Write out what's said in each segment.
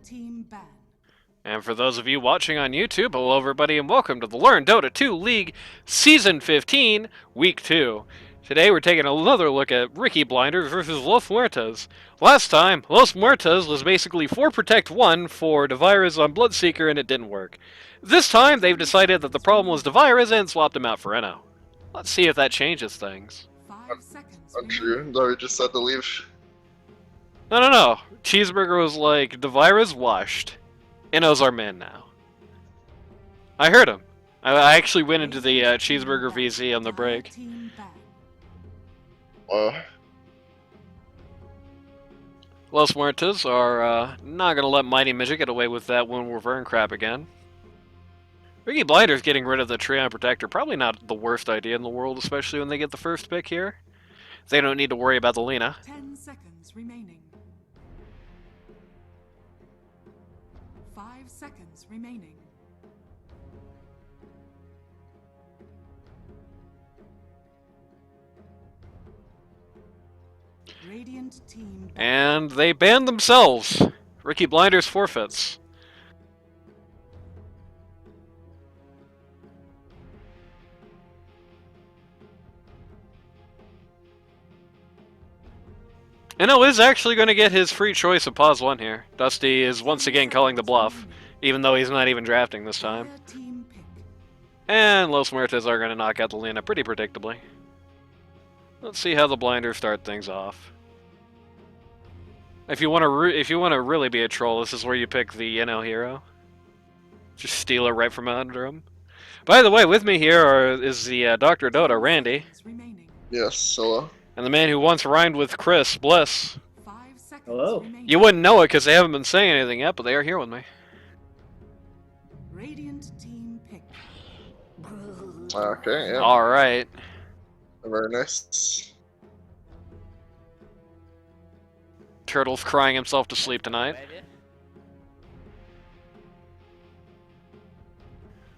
team ban. And for those of you watching on YouTube, hello everybody and welcome to the Learn Dota 2 League Season 15, Week 2. Today we're taking another look at Riki Blinders versus Los Muertas. Last time, Los Muertas was basically 4 Protect 1 for Devirus on Bloodseeker and it didn't work. This time they've decided that the problem was Devirus and swapped him out for Reno. Let's see if that changes things. 5 seconds. Untrue. No, we just had to leave. No. Cheeseburger was like, Devirus washed. Inno's our man now. I heard him. I actually went into the Cheeseburger VZ on the break. Los Muertas are not going to let Mighty Midget get away with that when we're Vern crap again. Riki Blinders getting rid of the Treon Protector, probably not the worst idea in the world, especially when they get the first pick here. They don't need to worry about the Lina. 10 seconds remaining. 5 seconds remaining. Radiant team ban. And they banned themselves. Riki Blinders forfeits. Inno is actually going to get his free choice of pause 1 here. Dusty is once again calling the bluff, even though he's not even drafting this time. And Los Muertes are going to knock out the Lina pretty predictably. Let's see how the Blinders start things off. If you want to really be a troll, this is where you pick the Inno hero. Just steal it right from under him. By the way, with me here is the Dr. Dota, Randy. Yes, hello. And the man who once rhymed with Chris, Bliss. Hello. You wouldn't know it because they haven't been saying anything yet, but they are here with me. Radiant team pick. Okay, yeah. Alright. Very nice. Turtle's crying himself to sleep tonight.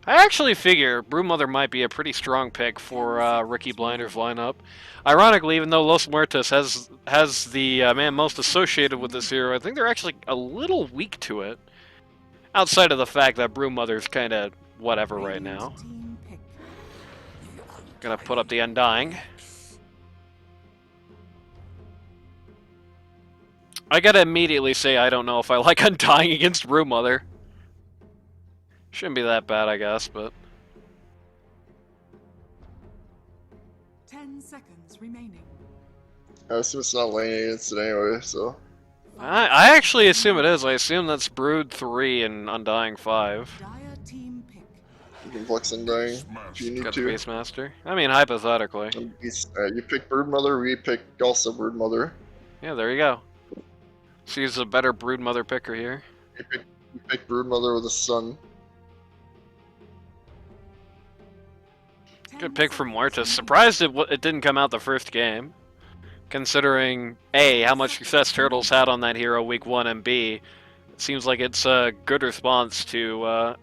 I actually figure Broodmother might be a pretty strong pick for Riki Blinders lineup. Ironically, even though Los Muertos has the man most associated with this hero, I think they're actually a little weak to it. Outside of the fact that Broodmother's kind of whatever right now. Gonna put up the Undying. I gotta immediately say I don't know if I like Undying against Broodmother. Shouldn't be that bad, I guess, but... 10 seconds remaining. I assume it's not laying against it anyway, so... I actually assume it is. I assume that's Brood 3 and Undying 5. Dire team pick. You can flex Undying if you need Got to. the Beastmaster. I mean, hypothetically. You pick Broodmother, we pick also Broodmother. Yeah, there you go. She's a better Broodmother picker here. You pick Broodmother with a sun. Good pick from Muertas. Surprised it didn't come out the first game. Considering, A, how much success Turtles had on that hero week 1, and B, it seems like it's a good response to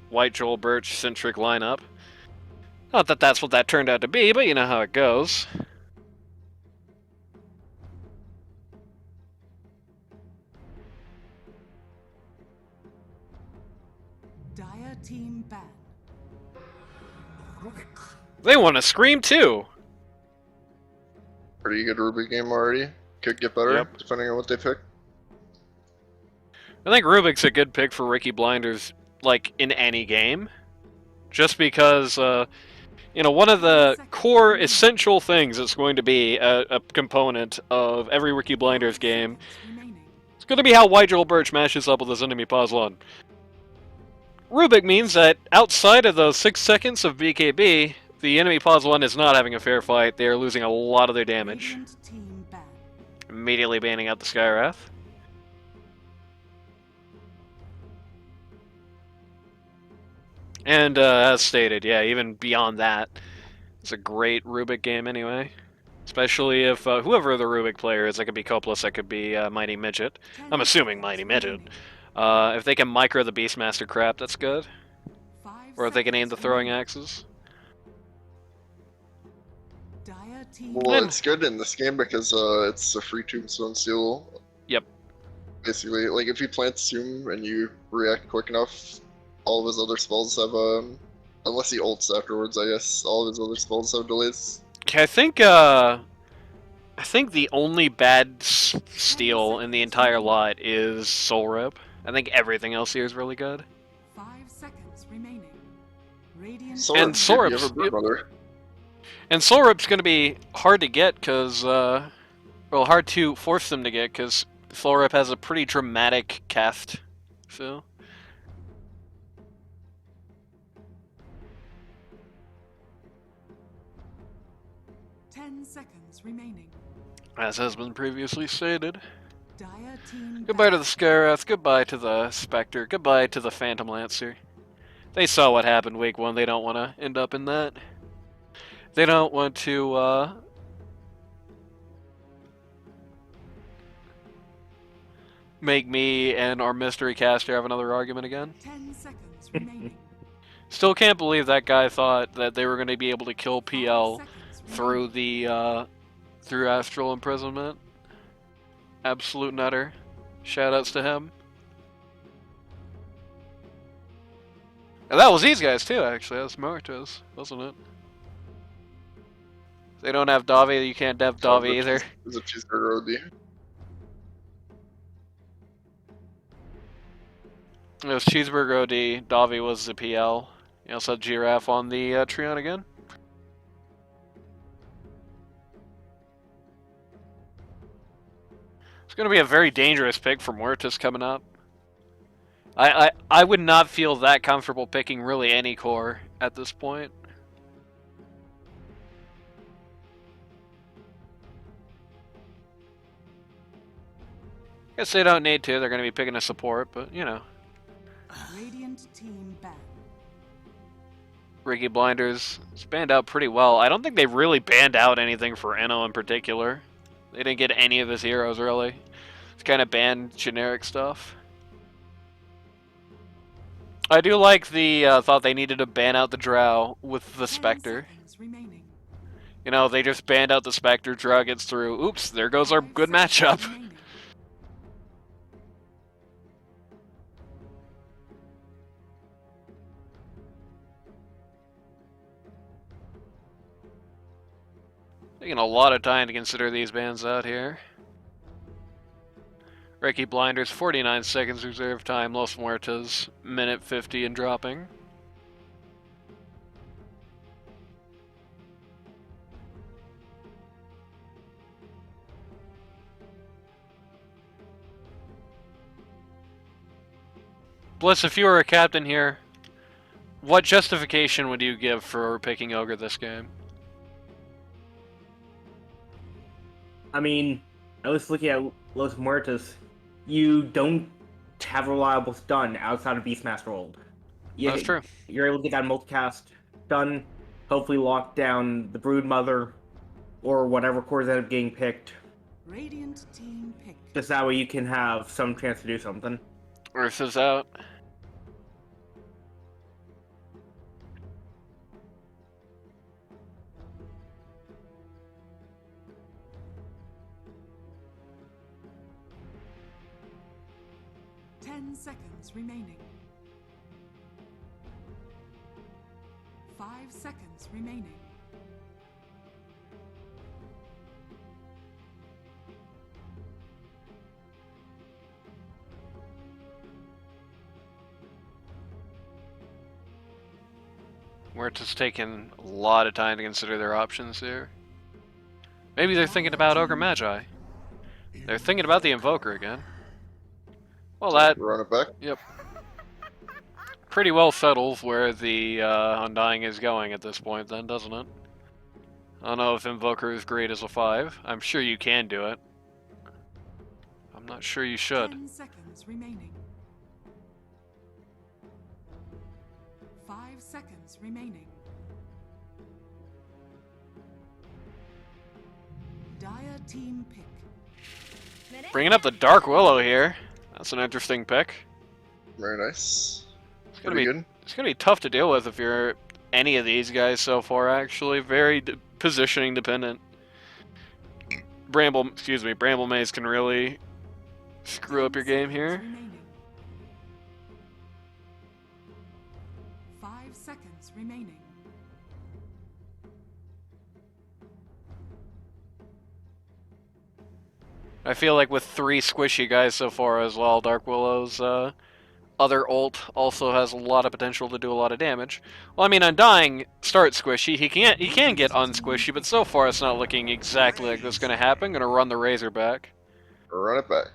White Joel Birch-centric lineup. Not that that's what that turned out to be, but you know how it goes. Dire team ban. They want to scream too! Pretty good Rubik game already. Could get better, Yep. depending on what they pick. I think Rubik's a good pick for Riki Blinders, like, in any game. Just because, you know, one of the core essential things that's going to be a component of every Riki Blinders game, it's going to be how White Joel Birch matches up with his enemy pause 1. Rubik means that outside of those 6 seconds of BKB, the enemy pause 1 is not having a fair fight. They are losing a lot of their damage. Immediately banning out the Skywrath. And as stated, yeah, even beyond that, it's a great Rubik game anyway. Especially if whoever the Rubik player is, that could be Copeless, that could be Mighty Midget. I'm assuming Mighty Midget. If they can micro the Beastmaster crap, that's good. Or if they can aim the throwing axes. Well, it's good in this game because it's a free Tombstone Seal. Yep. basically. Like, if he plants Tomb and you react quick enough, all of his other spells have, unless he ults afterwards, I guess, all of his other spells have delays. Okay, I think the only bad steal in the entire lot is Soul Rip. I think everything else here is really good. 5 seconds remaining. Radiant Soul And Rip, Soul dude, you Rip's- have a Brood Mother. And Soul Rip's going to be hard to get because, well, hard to force them to get because Soul Rip has a pretty dramatic cast. So, 10 seconds remaining. as has been previously stated. Dire team Goodbye to back. the Skyrath, goodbye to the Spectre, goodbye to the Phantom Lancer. They saw what happened week 1, they don't want to end up in that. They don't want to, make me and our mystery caster have another argument again. 10 seconds remaining. Still can't believe that guy thought that they were going to be able to kill 5 PL seconds through remaining. the, through Astral Imprisonment. Absolute nutter. Shoutouts to him. And that was these guys too, actually. That was Muertas, wasn't it? If they don't have Davi, you can't have Davi either. It's a Cheeseburger OD. It was Cheeseburger OD, Davi was the PL. You also had Giraffe on the Treon again. It's going to be a very dangerous pick for Muertas coming up. I would not feel that comfortable picking really any core at this point. Guess they don't need to, they're going to be picking a support, but you know. Radiant team back. Riki Blinders banned out pretty well. I don't think they really banned out anything for Enno in particular. They didn't get any of his heroes, really. It's kind of banned generic stuff. I do like the thought they needed to ban out the Drow with the 10 Spectre. seconds remaining. You know, they just banned out the Spectre, Drow gets through. Oops, there goes our 5 good seconds matchup. remaining. Taking a lot of time to consider these bans out here. Riki Blinders, 49 seconds reserve time. Los Muertas, minute 50 and dropping. Bliss, if you were a captain here, what justification would you give for picking Ogre this game? I mean, I was looking at Los Muertos. You don't have reliable stun outside of Beastmaster Old. That's true. You're able to get that multicast done, hopefully lock down the Brood Mother, or whatever cores end up getting picked. Radiant team picked. Just that way you can have some chance to do something. Earth is out. Seconds remaining. 5 seconds remaining. Muertas taking a lot of time to consider their options here. Maybe they're thinking about Ogre Magi. They're thinking about the Invoker again. Well, that Run it back. pretty well settles where the Undying is going at this point then, doesn't it? I don't know if Invoker is great as a 5. I'm sure you can do it. I'm not sure you should. 10 seconds remaining. 5 seconds remaining. Dire team pick. Bringing up the Dark Willow here. That's an interesting pick. Very nice. It's gonna Pretty be good. It's gonna be tough to deal with if you're any of these guys so far. Actually, very positioning dependent. Bramble Maze can really screw up your game here. 5 seconds remaining. I feel like with 3 squishy guys so far as well, Dark Willow's other ult also has a lot of potential to do a lot of damage. Well, I mean, Undying starts squishy. He can get unsquishy, but so far it's not looking exactly like this is going to happen. Going to run the Razor back. Run it back.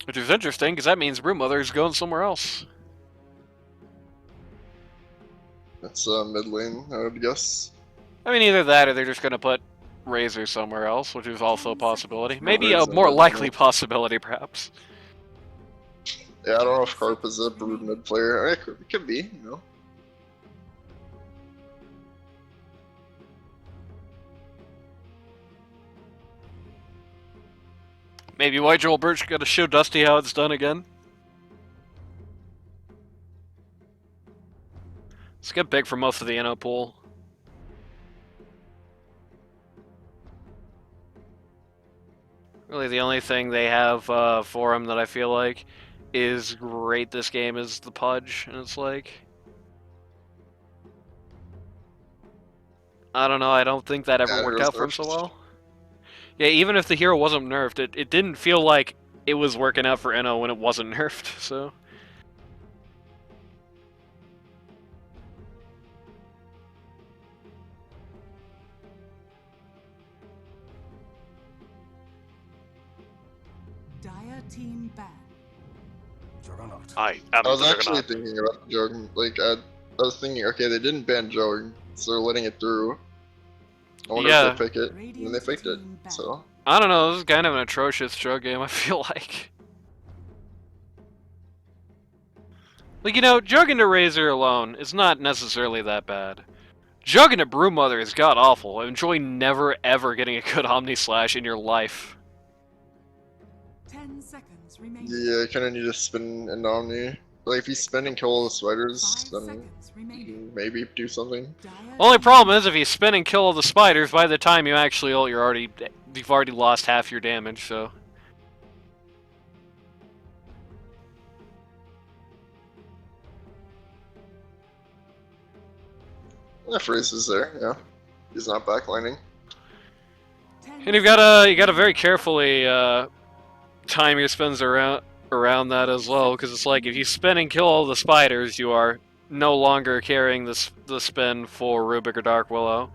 Which is interesting, because that means Broodmother's going somewhere else. That's mid lane, I would guess. I mean, either that or they're just going to put Razor somewhere else, which is also a possibility. Maybe a Razor more mid likely lane. possibility, perhaps. Yeah, I don't know if Carp is a brood mid player. I mean, it could be, you know. Maybe White Joel Birch got to show Dusty how it's done again. Let's get big for most of the Inno pool. Really, the only thing they have for him that I feel like is great this game is the Pudge, and it's like... I don't know, I don't think that ever Yeah, worked it was out for him so nerfed. well. Yeah, even if the hero wasn't nerfed, it didn't feel like it was working out for Inno when it wasn't nerfed, so... Dire team ban. I I was actually thinking about Jug. Like, I was thinking, okay, they didn't ban Jug, so they're letting it through. I wonder Yeah. if they pick it, and then they faked it, so... I don't know, this is kind of an atrocious Jug game, I feel like. Like, you know, Jug into Razor alone is not necessarily that bad. Jug into Broodmother is god-awful. Enjoy never ever getting a good Omni Slash in your life. 10 seconds remaining. Yeah, you kinda need to spin and Omni. Like, if you spin and kill all the spiders, 5 then seconds you remaining. can maybe do something. Dire Only team problem is if you spin and kill all the spiders, by the time you actually ult, you've already lost half your damage, so... Yeah, Freeze is there, yeah. He's not backlining. 10 And you gotta very carefully time your spins around that as well, because it's like if you spin and kill all the spiders, you are no longer carrying the spin for Rubik or Dark Willow.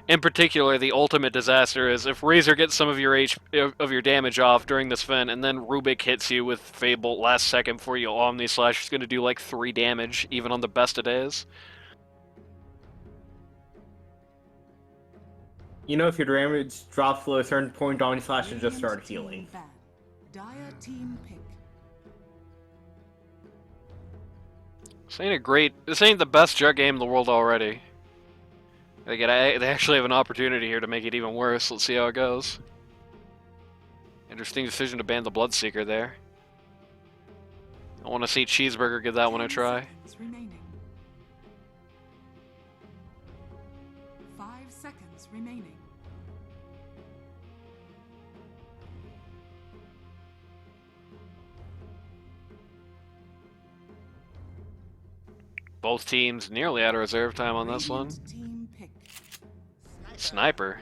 In particular, the ultimate disaster is if Razor gets some of your damage off during the spin, and then Rubik hits you with Fable last second before you Omni Slash, it's going to do like 3 damage, even on the best of days. You know, if your damage drops below a certain point, Omni Slash should just start healing. ban. Dire team pick. This ain't the best Jug game in the world already. They actually have an opportunity here to make it even worse. Let's see how it goes. Interesting decision to ban the Bloodseeker there. I want to see Cheeseburger give that one a 10 try. seconds remaining. 5 seconds remaining. Both teams nearly out of reserve time on this one. Radiant team pick. Sniper.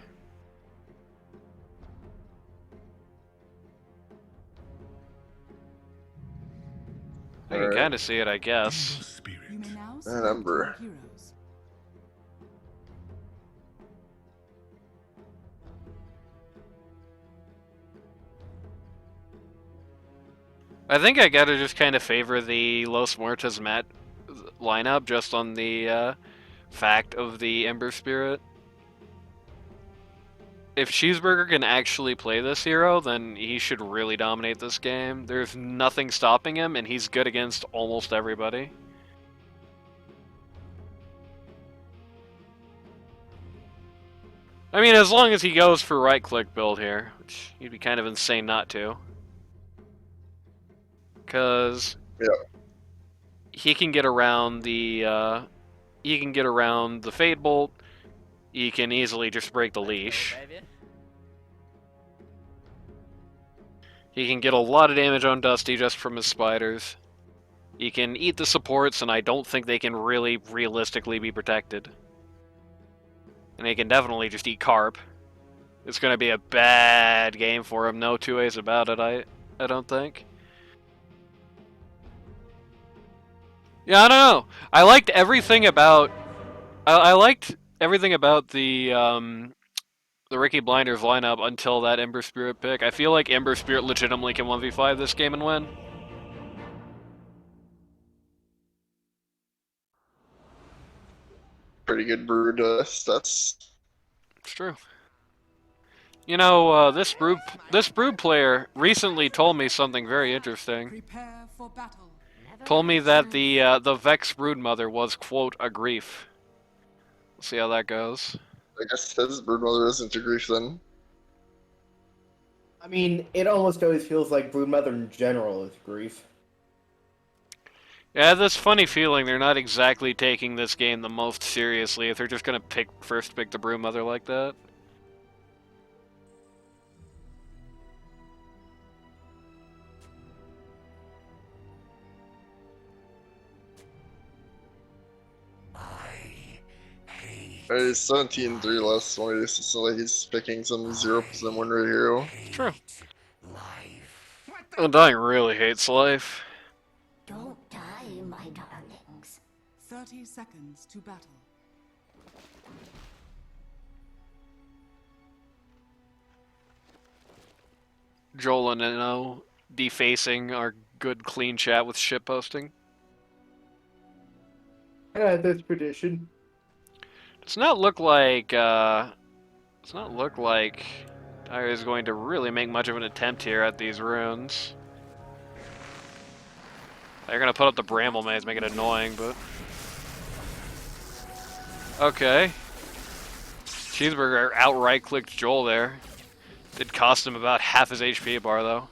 I can Alright. kind of see it, I guess. You may now And select Ember. your heroes. I think I gotta just kind of favor the Los Muertas Mat lineup just on the fact of the Ember Spirit. If Cheeseburger can actually play this hero, then he should really dominate this game. There's nothing stopping him, and he's good against almost everybody. I mean, as long as he goes for right-click build here, which he'd be kind of insane not to. Because he can get around the Fade Bolt. He can easily just break the leash. He can get a lot of damage on Dusty just from his spiders. He can eat the supports, and I don't think they can really realistically be protected. And he can definitely just eat Carp. It's going to be a bad game for him, no two ways about it, I don't think. Yeah, I don't know. I liked everything about... I liked everything about the Riki Blinders lineup until that Ember Spirit pick. I feel like Ember Spirit legitimately can 1v5 this game and win. Pretty good brood stats. It's true. You know, this brood player recently told me something very interesting. Prepare for battle. Told me that the Vex brood mother was, quote, a grief. We'll see how that goes. I guess his broodmother isn't a grief then. I mean, it almost always feels like Broodmother in general is grief. Yeah, I have this funny feeling they're not exactly taking this game the most seriously if they're just gonna pick the brood mother like that. He's 17-3 last one. It's not like he's picking some 0% win rate hero. True. Undying really hates life. Don't die, my darlings. 30 seconds to battle. Joel and Eno defacing our good clean chat with shitposting. Yeah, that's tradition. Does not look like Dire is going to really make much of an attempt here at these runes. They're gonna put up the Bramble Maze, make it annoying, but okay. Cheeseburger outright clicked Joel there. Did cost him about half his HP bar though.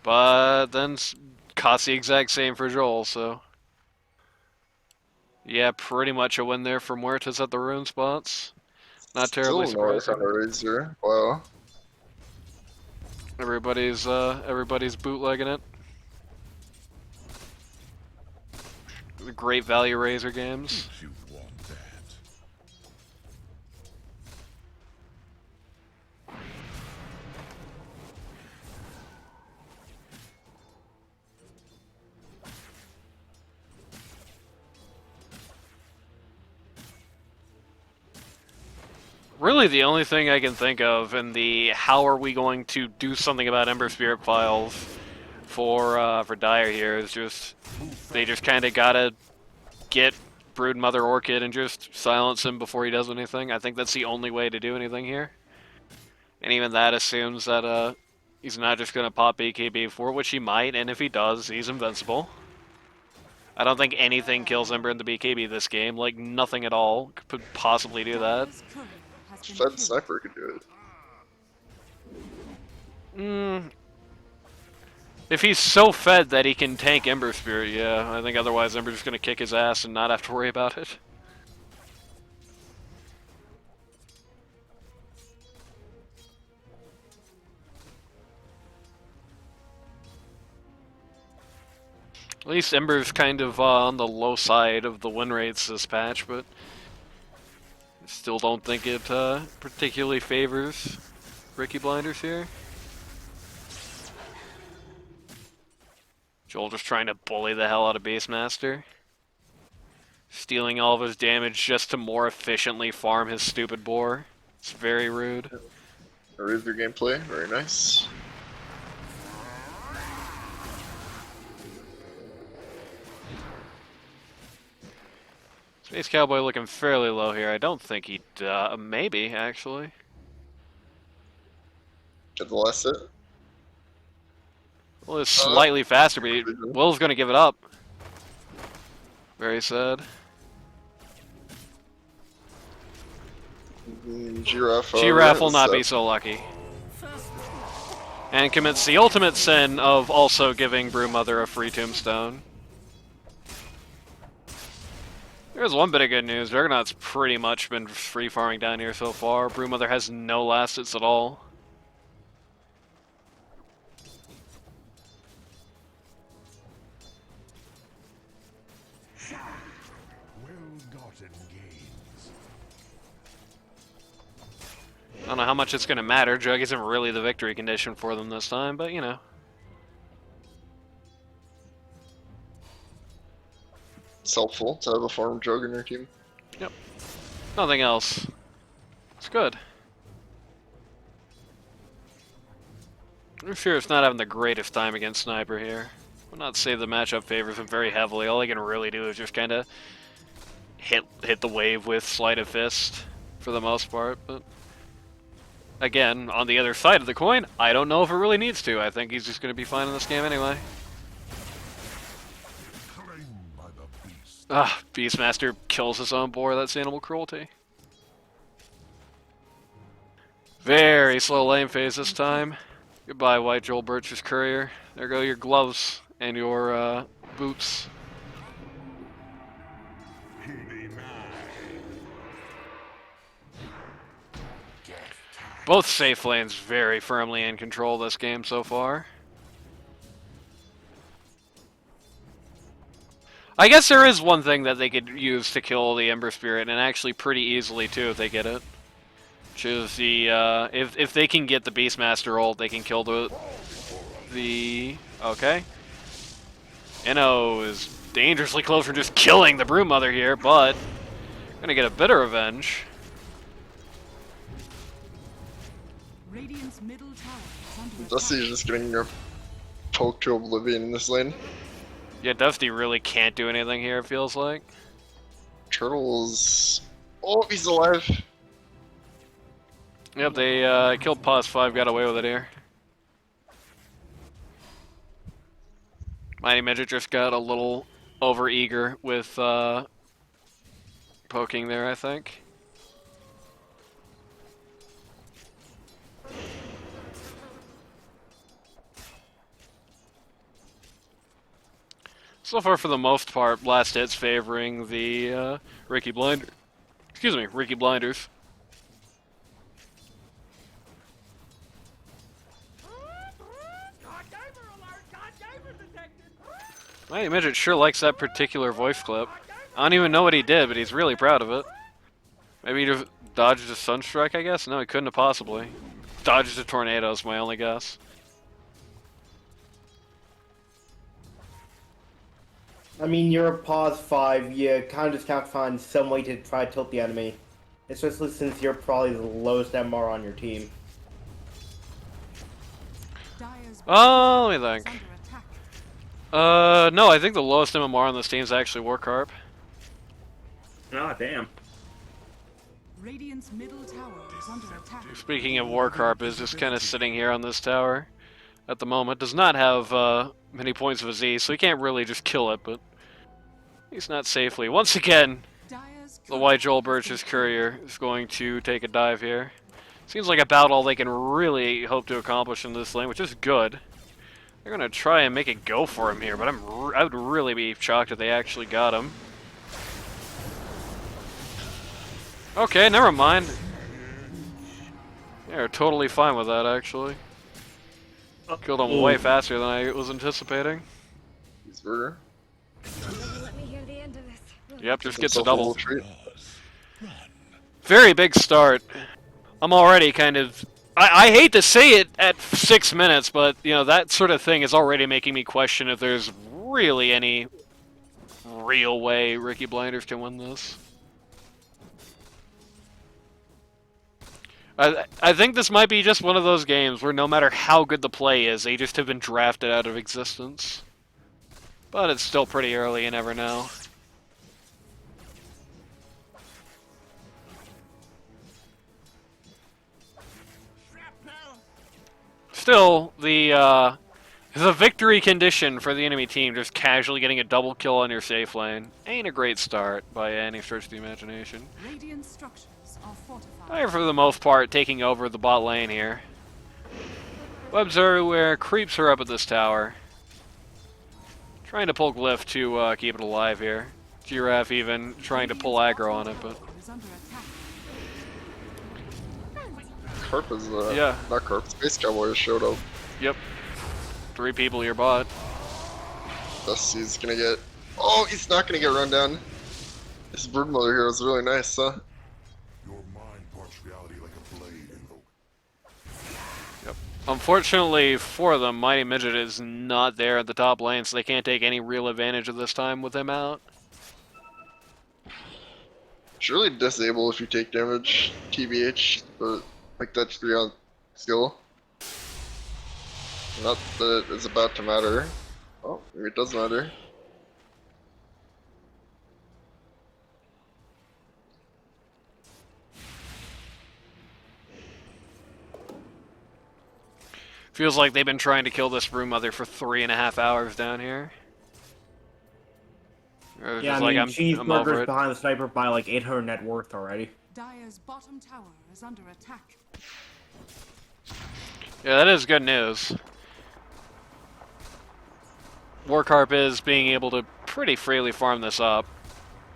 But then cost the exact same for Joel, so yeah, pretty much a win there for Muertas at the rune spots. Not terribly surprising. Razor. Wow. Everybody's bootlegging it. The great value Razor games. You want that. Really the only thing I can think of in the how are we going to do something about Ember Spirit files for Dire here is just they just kind of gotta get Brood Mother Orchid and just silence him before he does anything. I think that's the only way to do anything here. And even that assumes that he's not just gonna pop BKB for which he might, and if he does, he's invincible. I don't think anything kills Ember in the BKB this game, like nothing at all could possibly do that. Fed Sniper could do it. If he's so fed that he can tank Ember Spirit, yeah. I think otherwise Ember's just gonna kick his ass and not have to worry about it. At least Ember's kind of on the low side of the win rates this patch, but I still don't think it particularly favors Riki Blinders here. Joel just trying to bully the hell out of Beastmaster. Stealing all of his damage just to more efficiently farm his stupid boar. It's very rude. Razor gameplay, very nice. Space Cowboy looking fairly low here. I don't think he'd, maybe, actually. Get the last hit. Well, it's slightly faster, but Will's gonna give it up. Very sad. Giraffe will not be so lucky. And commits the ultimate sin of also giving Brewmother a free tombstone. There's one bit of good news. Juggernaut's pretty much been free farming down here so far. Brewmother has no last hits at all. I don't know how much it's going to matter. Jug isn't really the victory condition for them this time, but you know. It's helpful to have a farm jug in your team. Yep. Nothing else. It's good. I'm sure it's not having the greatest time against Sniper here. Will not say the matchup favors him very heavily. All he can really do is just kind of hit the wave with Sleight of Fist for the most part. But again, on the other side of the coin, I don't know if it really needs to. I think he's just going to be fine in this game anyway. Ah, Beastmaster kills his own boar. That's animal cruelty. Very slow lane phase this time. Goodbye, White Joel Birch's Courier. There go your gloves and your boots. Both safe lanes very firmly in control this game so far. I guess there is one thing that they could use to kill the Ember Spirit, and actually pretty easily too if they get it. Which is the, if they can get the Beastmaster ult, they can kill the okay. Inno is dangerously close from just killing the Broodmother here, but gonna get a bit of revenge. Radiant's middle tower is under Dusty is just getting your poke to oblivion in this lane. Yeah, Dusty really can't do anything here, it feels like. Turtles. Oh, he's alive. Yep, they killed Pause 5, got away with it here. Mighty Midget just got a little over-eager with poking there, I think. So far, for the most part, last hit's favoring the Riki Blinders. Excuse me, Riki Blinders. Mighty Midget sure likes that particular voice clip. I don't even know what he did, but he's really proud of it. Maybe he just dodged a Sunstrike, I guess? No, he couldn't have possibly. Dodged a Tornado is my only guess. I mean, you're a pause 5, you kind of just have to find some way to try to tilt the enemy. Especially since you're probably the lowest MR on your team. Dire's Oh, let me is think. under attack. No, I think the lowest MMR on this team is actually Warcarp. Ah, damn. Radiant's middle tower is under attack. Speaking of Warcarp, is just kind of sitting here on this tower at the moment. Does not have many points of a Z, so he can't really just kill it, but he's not safely. Once again, Dire's the White Joel Birch's Courier is going to take a dive here. Seems like about all they can really hope to accomplish in this lane, which is good. They're gonna try and make it go for him here, but I would really be shocked if they actually got him. Okay, never mind. They're totally fine with that, actually. Killed him way faster than I was anticipating. Cheeseburger. Let me hear the end of this. Yep, just gets a Himself little double. treat. Very big start. I'm already kind of... I hate to say it at 6 minutes, but, you know, that sort of thing is already making me question if there's really any real way Riki Blinders can win this. I think this might be just one of those games where no matter how good the play is, they just have been drafted out of existence. But it's still pretty early, you never know. Still, the victory condition for the enemy team, just casually getting a double kill on your safe lane, ain't a great start by any stretch of the imagination. Radiant structures are fortified. They're, for the most part, taking over the bot lane here. Webs are everywhere, creeps are up at this tower. Trying to pull Glyph to keep it alive here. Giraffe even trying to pull aggro on it, but... Is under attack. Carp is, Yeah. not Carp, Space Cowboy has showed up. Yep. 3 people your bot. Dusty's gonna get... Oh, he's not gonna get run down. This Broodmother hero is really nice, huh? Your mind parts reality like a blade, Invoke. Unfortunately for them, Mighty Midget is not there at the top lane, so they can't take any real advantage of this time with him out. Surely disable if you take damage, TBH, but like that's beyond skill. Not that it's about to matter. Oh, maybe it does matter. Feels like they've been trying to kill this Broodmother for 3.5 hours down here. Or Yeah, just I mean, I'm over Cheeseburger's it. behind the sniper by like 800 net worth already. Dire's bottom tower is under attack. Yeah, that is good news. Warcarp is being able to pretty freely farm this up.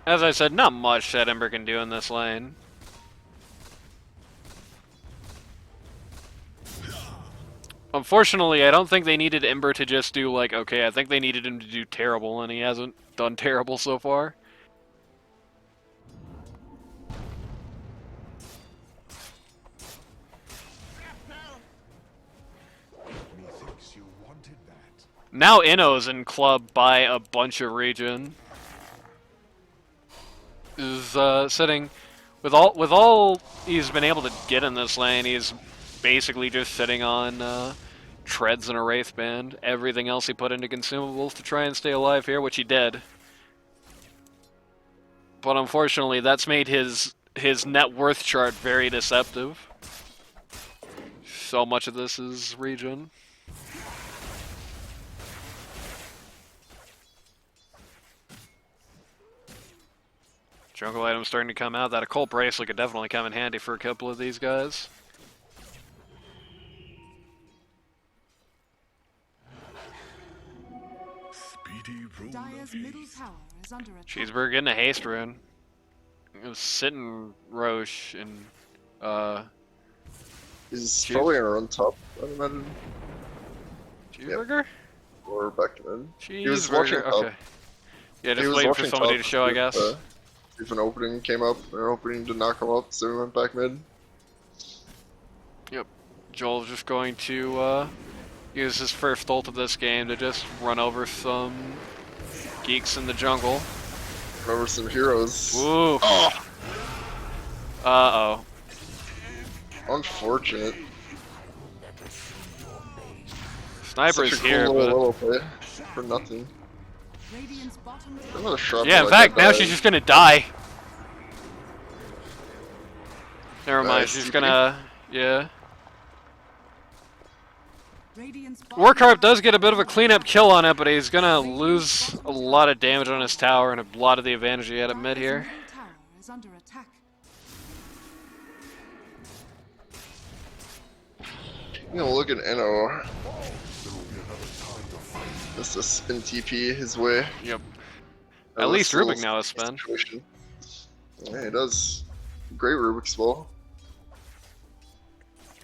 As I said, not much that Ember can do in this lane. Unfortunately, I don't think they needed Ember to just do like, okay, I think they needed him to do terrible, and he hasn't done terrible so far. Methinks you wanted that. Now Inno's in club by a bunch of region. Is sitting with all he's been able to get in this lane, he's basically just sitting on treads and a wraith band. Everything else he put into consumables to try and stay alive here, which he did. But unfortunately, that's made his net worth chart very deceptive. So much of this is regen. Jungle items starting to come out. That occult bracelet could definitely come in handy for a couple of these guys. Speedy roll Dire's of middle haste. tower is under attack. Cheeseburger getting a haste rune. It was sitting Roche and He's Cheese- probably gonna run top, I'd imagine. Cheeseburger? Or back to mid. Cheeseburger. was watching top. Okay. Yeah, He just was waiting for watching somebody top to show, I if, guess. If an opening came up, an opening did not come up, so we went back mid. Yep. Joel's just going to use his first ult of this game to just run over some geeks in the jungle. Remember some heroes. Woo. Oh! Uh-oh. Unfortunate. Sniper's Such a here, cool but... little play for nothing. Radiant's bottom tower. Another shrub Yeah, in like fact, that now dies. she's just gonna die. Never mind, Nice. she's gonna... Yeah. Radiant's bottom Warcarp tower does get a is bit of a under cleanup attack. kill on it, but he's gonna lose a lot of damage on his tower and a lot of the advantage he had at mid Dire's here. middle tower is under attack. You know, look at Enno. Just a spin TP his way. Yep. Out At of least this little Rubik now has spin. situation. Yeah, he does. Great Rubik's ball.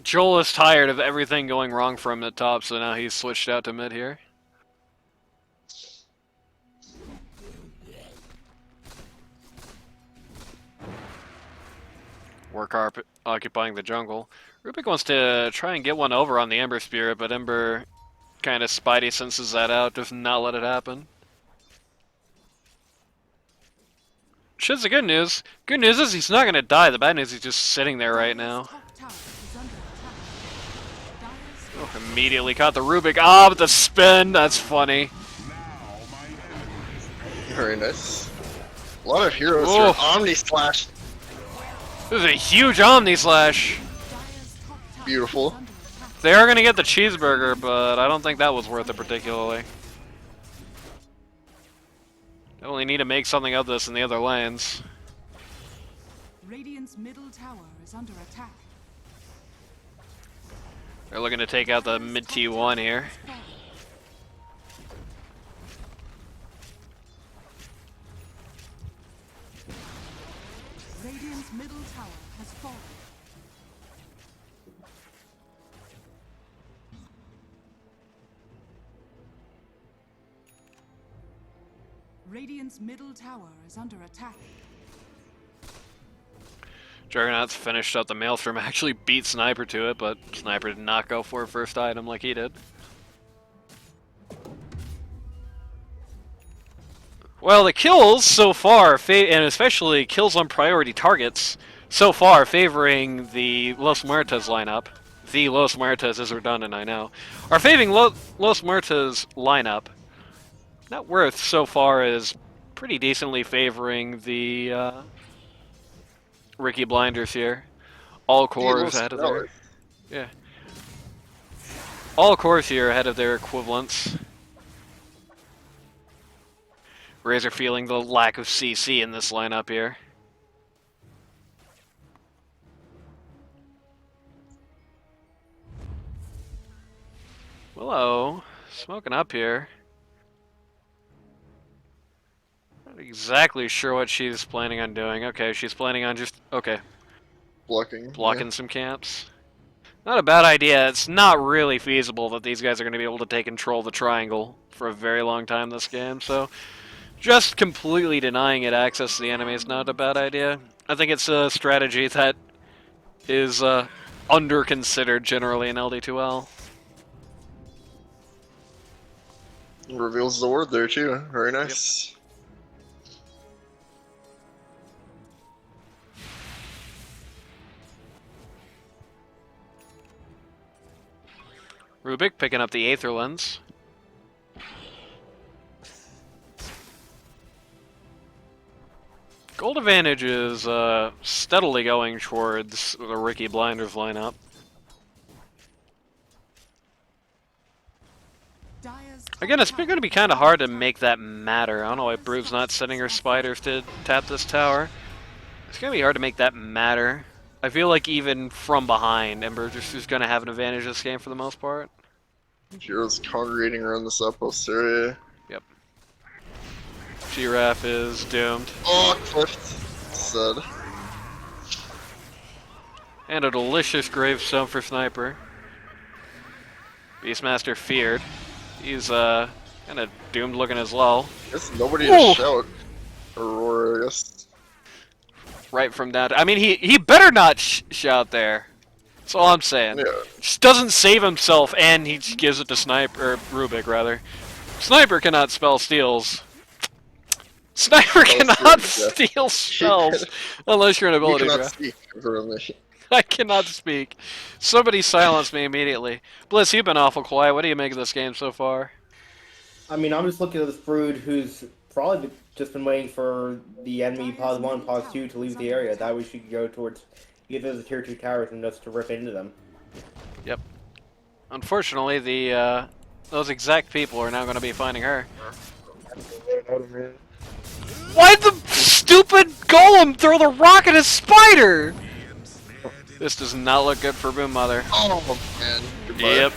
Joel is tired of everything going wrong for him at top, so now he's switched out to mid here. Warcarp occupying the jungle. Rubik wants to try and get one over on the Ember Spirit, but Ember kind of spidey senses that out, does not let it happen. Which is the good news. Good news is he's not going to die. The bad news is he's just sitting there right now. Dire's top tower is under attack. Dire's Oh, immediately caught the Rubik. Ah, but the spin. That's funny. Very nice. A lot of heroes Ooh. here. Omni Slash. This is a huge Omni Slash. Dire's top tower Beautiful. is under attack. They are going to get the Cheeseburger, but I don't think that was worth it particularly. They only need to make something of this in the other lanes. Radiant's middle tower is under attack. They're looking to take out the mid T1 here. Radiant's middle tower has fallen. Radiant's middle tower is under attack. Juggernaut's finished up the Maelstrom, actually beat Sniper to it, but Sniper did not go for first item like he did. Well, the kills so far, and especially kills on priority targets, so far favoring the Los Muertas lineup. The Los Muertas is redundant, I know. Are favoring Los Muertas lineup. Net worth so far is pretty decently favoring the Riki Blinders here. All cores ahead of their... Yeah. All cores here ahead of their equivalents. Razor feeling the lack of CC in this lineup here. Willow, smoking up here. Not exactly sure what she's planning on doing. Okay, she's planning on just... Okay. Blocking some camps. Not a bad idea. It's not really feasible that these guys are going to be able to take control of the triangle for a very long time this game, so... Just completely denying it access to the enemy is not a bad idea. I think it's a strategy that is under-considered generally in LD2L. Reveals the word there too. Very nice. Yep. Rubik picking up the Aether Lens. Gold advantage is steadily going towards the Riki Blinders lineup. Again, it's going to be kind of hard to make that matter. I don't know why Brood's not sending her spiders to tap this tower. It's going to be hard to make that matter. I feel like even from behind, Ember just is going to have an advantage this game for the most part. Jiro's congregating around this outpost area. Yep. Giraffe is doomed. Oh, clipped. Sad. And a delicious gravestone for Sniper. Beastmaster feared. He's kind of doomed looking as well. I guess nobody to shout. Aurora, I guess. Right from down. I mean, he better not shout there. That's all I'm saying. Yeah. Just doesn't save himself, and he gives it to Sniper, or Rubik rather. Sniper cannot spell steals. Sniper cannot steal spells unless you're an ability You cannot draft. speak, apparently. I cannot speak. Somebody silence me immediately. Bliss, you've been awful quiet. What do you make of this game so far? I mean, I'm just looking at this Brood who's probably just been waiting for the enemy pause 1, pause 2 to leave the area. That way she could go towards either the tier 2 towers and just to rip into them. Yep. Unfortunately, the those exact people are now going to be finding her. Why'd the stupid golem throw the rock at a spider? This does not look good for Boom Mother. Oh man. Goodbye. Yep.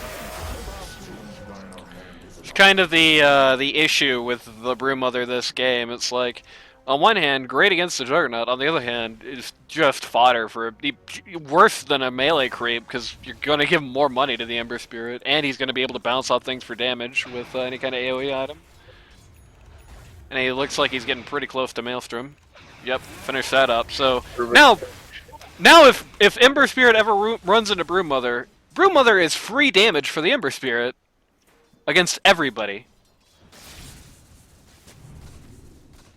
It's kind of the issue with the Broom Mother this game. It's like, on one hand, great against the Juggernaut. On the other hand, it's just fodder for worse than a melee creep because you're gonna give him more money to the Ember Spirit, and he's gonna be able to bounce off things for damage with any kind of AOE item. And he looks like he's getting pretty close to Maelstrom. Yep, finish that up. So now if Ember Spirit ever runs into Broom Mother is free damage for the Ember Spirit against everybody.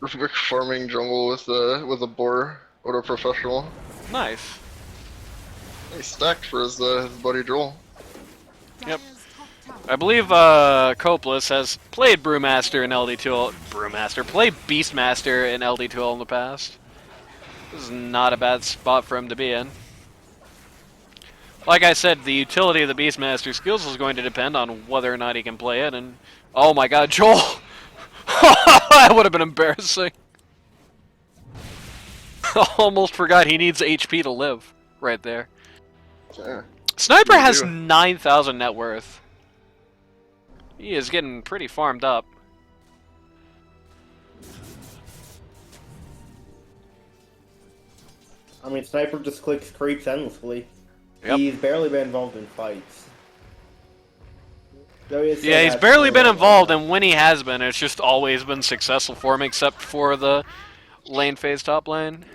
Rubik farming jungle with a boar. What a professional. Nice. He stacked for his buddy Droll. Yep. I believe Copeless has played Brewmaster in LD2L. Played Beastmaster in LD2L in the past. This is not a bad spot for him to be in. Like I said, the utility of the Beastmaster skills is going to depend on whether or not he can play it, and... Oh my god, Joel! That would have been embarrassing. Almost forgot he needs HP to live. Right there. Yeah. Sniper has 9,000 net worth. He is getting pretty farmed up. I mean, Sniper just clicks creeps endlessly. Yep. He's barely been involved in fights. Yeah, he's barely been involved, and when he has been, it's just always been successful for him, except for the lane phase top lane.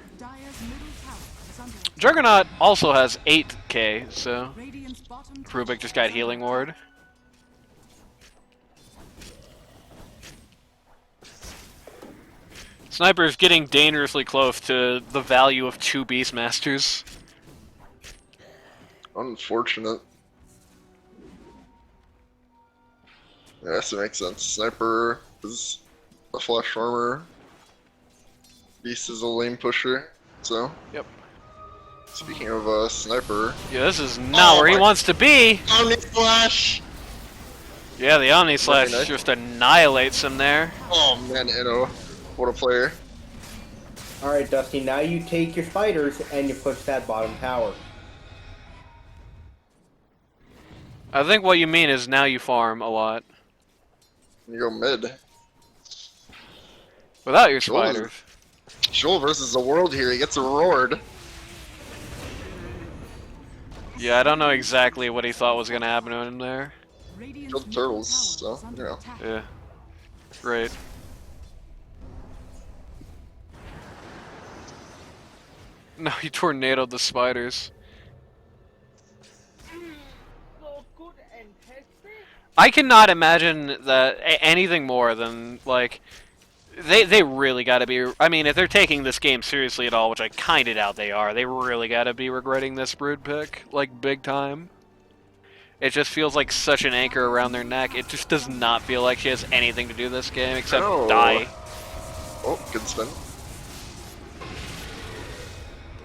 Juggernaut also has 8k, so Radiant's bottom tower Rubik just got is healing under ward. Sniper's getting dangerously close to the value of 2 Beastmasters. Unfortunate. Yeah, that makes sense. Sniper is a flash farmer. Beast is a lane pusher. So. Yep. Speaking of sniper. Yeah, this is not where he wants to be. Omni Slash. Yeah, the Omni Slash nice. just annihilates him there. Oh man, Eno, what a player. Alright, Dusty, now you take your spiders and you push that bottom tower. I think what you mean is now you farm a lot. You go mid. Without your Joel is- spiders. Joel versus the world here. He gets roared. Yeah, I don't know exactly what he thought was going to happen to him there. Radiant's Killed middle turtles, tower so, is under you know. attack. Yeah. Great. No, he tornadoed the spiders. I cannot imagine that anything more than, like, they really gotta be, I mean, if they're taking this game seriously at all, which I kinda doubt they are, they really gotta be regretting this brood pick, like, big time. It just feels like such an anchor around their neck. It just does not feel like she has anything to do this game except No. die. Oh, good spin.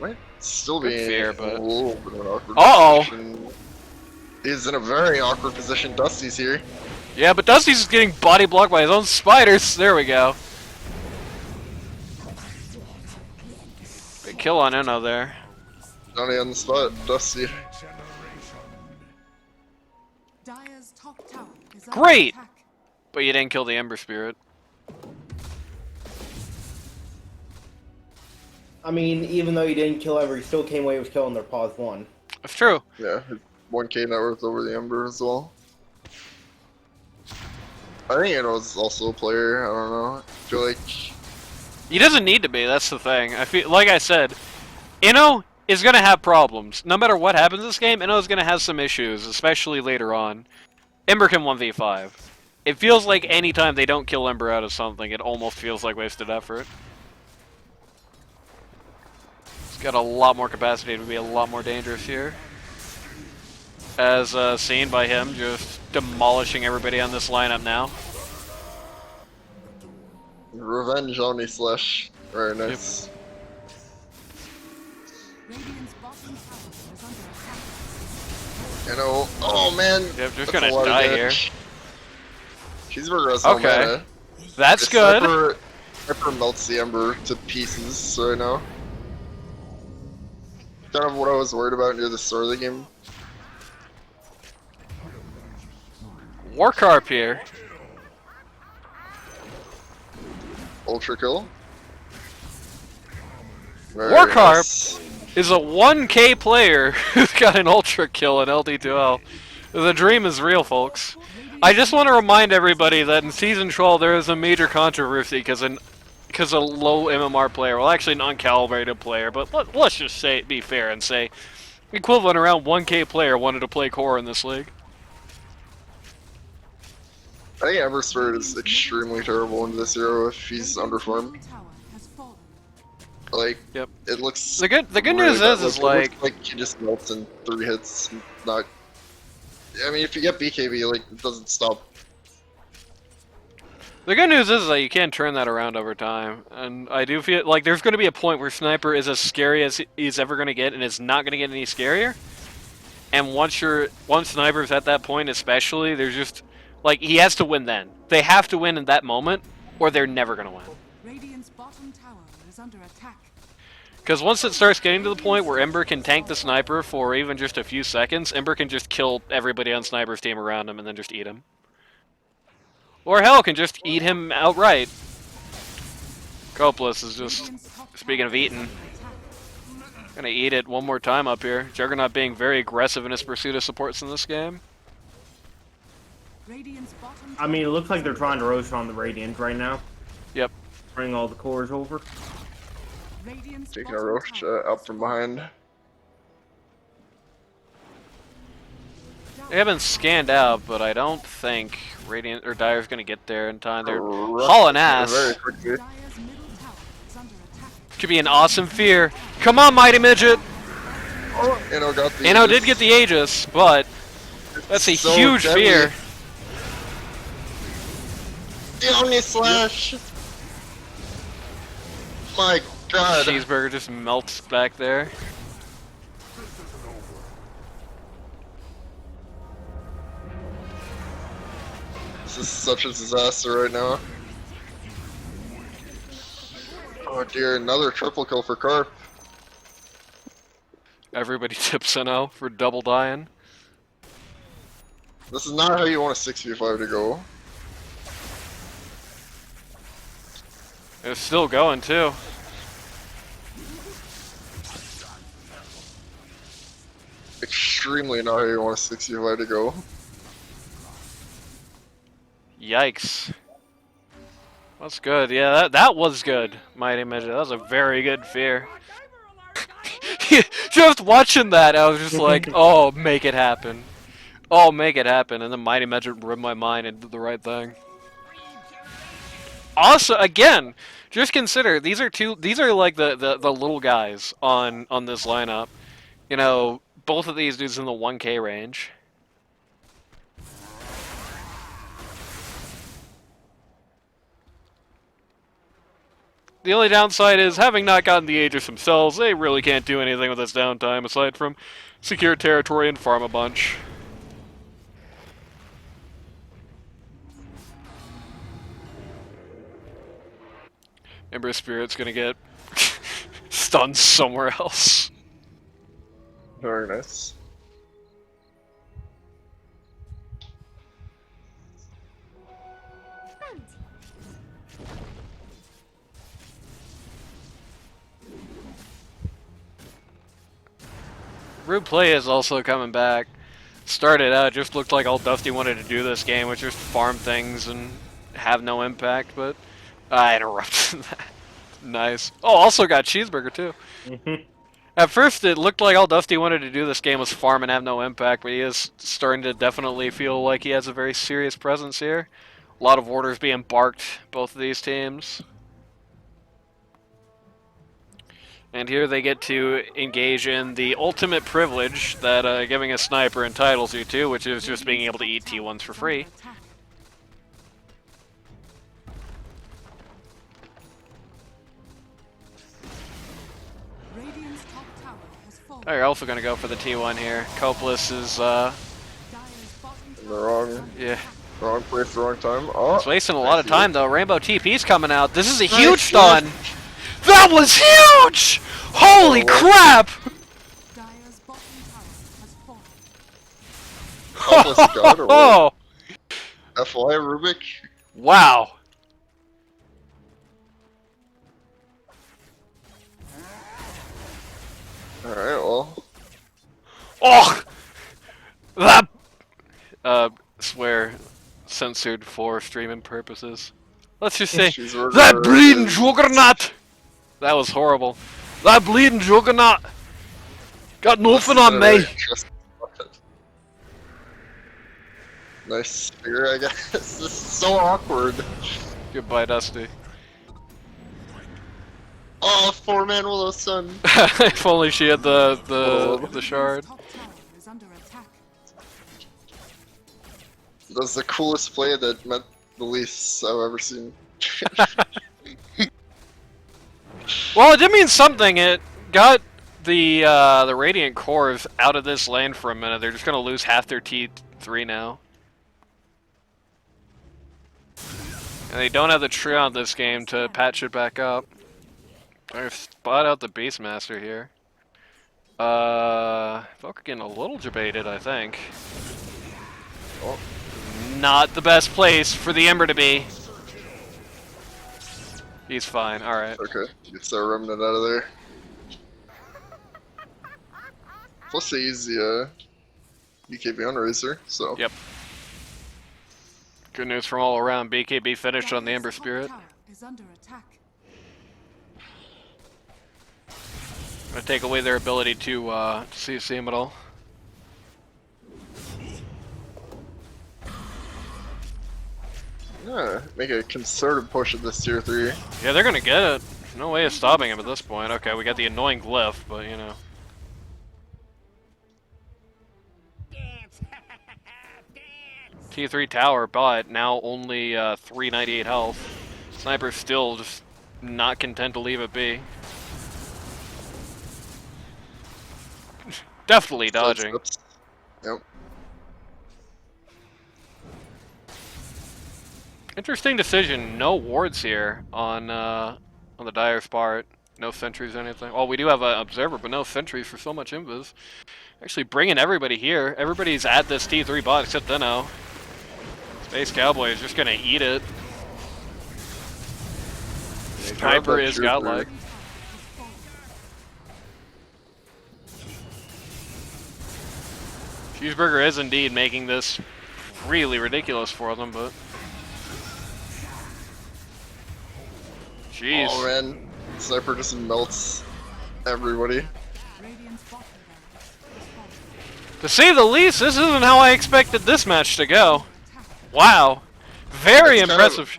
Might still Good be fear, a but- little bit of an awkward Uh-oh. position. He's in a very awkward position. Dusty's here. Yeah, but Dusty's just getting body blocked by his own spiders. There we go. Big kill on Uno there. Johnny on the spot. Dusty. Dire's top tower is under Great! attack. But you didn't kill the Ember Spirit. I mean, even though you didn't kill ever, you still came away with killing their pause 1. That's true. Yeah, 1k net worth over the Ember as well. I think Eno's also a player. I don't know. I feel like He doesn't need to be, that's the thing. I feel like I said, Ino is gonna have problems. No matter what happens this game, Ino is gonna have some issues, especially later on. Ember can 1v5. It feels like anytime they don't kill Ember out of something, it almost feels like wasted effort. He's got a lot more capacity to be a lot more dangerous here. As seen by him just demolishing everybody on this lineup now. revenge Omni Slash. Very nice. Radiant's bottom tower is under attack. Eno. Oh man. Yep, just That's gonna a lot of die damage. Cheeseburger has no Okay. mana. That's It's good. Sniper melts the Ember to pieces right now. Kind of what I was worried about near the start of the game. Warcarp here. Ultra kill. Very Warcarp nice. is a 1k player who's got an ultra kill in LD2L. The dream is real, folks. I just want to remind everybody that in Season 12 there is a major controversy because a low MMR player, well actually an uncalibrated player, but let's just say, be fair and say, equivalent around 1k player wanted to play core in this league. I think Ember Spirit is extremely terrible in this hero if he's underfarmed. Middle tower has fallen. Like, Yep. it looks. The good really news bad. is It like, looks like he just melts in 3 hits. Not. I mean, if you get BKB, like, it doesn't stop. the good news is that you can turn that around over time, and I do feel like there's going to be a point where Sniper is as scary as he's ever going to get, and it's not going to get any scarier. And once Sniper's at that point, especially, there's just like he has to win then. They have to win in that moment, or they're never going to win. Radiant's bottom tower is under attack. Because once it starts getting to the point where Ember can tank the Sniper for even just a few seconds, Ember can just kill everybody on Sniper's team around him and then just eat him. Or hell, can just eat him outright. Copless is just, Radiant's top speaking of tower is eating, under attack. gonna eat it one more time up here. Juggernaut being very aggressive in his pursuit of supports in this game. Radiant's bottom I mean, it looks like they're trying to roast on the Radiant right now. Yep. Bring all the cores over. Radiant's Taking a bottom Roche tower out has from fallen. behind. They haven't scanned out, but I don't think Radiant or Dire's gonna get there in time. They're Rush hauling very ass. quickly. Dire's middle tower is under attack. Could be an awesome fear. Come on, Mighty Midget! Anno got the Anno Aegis. did get the Aegis, but that's a So huge deadly. fear. The Omni Slash! My god. Cheeseburger just melts back there. This is such a disaster right now. Oh dear, another triple kill for Carp. Everybody tips Anno for double dying. This is not how you want a 6v5 to go. It's still going too. Extremely not how you want a 6v5 to go. Yikes. That's good. Yeah, that was good, Mighty Midget. That was a very good fear. Just watching that, I was just like, oh, make it happen. Oh, make it happen. And then Mighty Midget ripped my mind and did the right thing. Also, again, just consider these are like the little guys on this lineup. You know, both of these dudes in the 1K range. The only downside is, having not gotten the Aegis themselves, they really can't do anything with this downtime aside from secure territory and farm a bunch. Ember Spirit's gonna get stunned somewhere else. Very nice. Rude Play is also coming back. Started out, just looked like all Dusty wanted to do this game, which was farm things and have no impact, but I interrupted that. Nice. Oh, also got Cheeseburger too. At first, it looked like all Dusty wanted to do this game was farm and have no impact, but he is starting to definitely feel like he has a very serious presence here. A lot of orders being barked, both of these teams. And here they get to engage in the ultimate privilege that giving a sniper entitles you to, which is just being able to eat T1s for free. Radiant's top tower has fallen. Oh, you're also going to go for the T1 here. Copeless is, Dire's bottom In tower the yeah. wrong place, wrong time. Oh, It's wasting a lot of time, though. Rainbow TP's coming out. This is a Nice, huge yeah. stun! That was huge! Holy Oh, crap! Dire's bottom tower has fallen. Helpless God or Oh! what? FY Rubik? Wow. Alright, well. Oh! That... swear, censored for streaming purposes. Let's just say, Cheeseburger that bleeding is- juggernaut! That was horrible. That bleeding juggernaut! Got nothing on me! Nice spear, I guess. This is so awkward. Goodbye, Dusty. Oh, 4-man Willow Sun. If only she had the shard. Radiant's top tower is under attack. That's the coolest play that meant the least I've ever seen. Well, it did mean something. It got the Radiant cores out of this lane for a minute. They're just gonna lose half their T3 now. And they don't have the tree on this game to patch it back up. They've spot out the Beastmaster here. Folk getting a little debated, I think. Oh. Not the best place for the Ember to be. He's fine, alright. Okay, get that remnant out of there. Plus they use the BKB on Razor, so. Yep. Good news from all around. BKB finished on the Ember Dire's top Spirit. tower is under attack. Gonna take away their ability to see him at all. Yeah, make a concerted push at this tier 3. Yeah, they're gonna get it. No way of stopping him at this point. Okay, we got the annoying glyph, but you know. T3 tower, but now only 398 health. Sniper's still just not content to leave it be. Definitely dodging. Yep. Interesting decision. No wards here on the Dire's part. No sentries or anything. Well, we do have an observer, but no sentries for so much invis. Actually bringing everybody here. Everybody's at this T3 bot except Deno. Space Cowboy is just gonna eat it. Sniper is godlike. Cheeseburger is indeed making this really ridiculous for them, but... Jeez. Oh man, Sniper just melts everybody. Radiant's bottom barracks is falling. To say the least, this isn't how I expected this match to go. Wow. Very It's kind impressive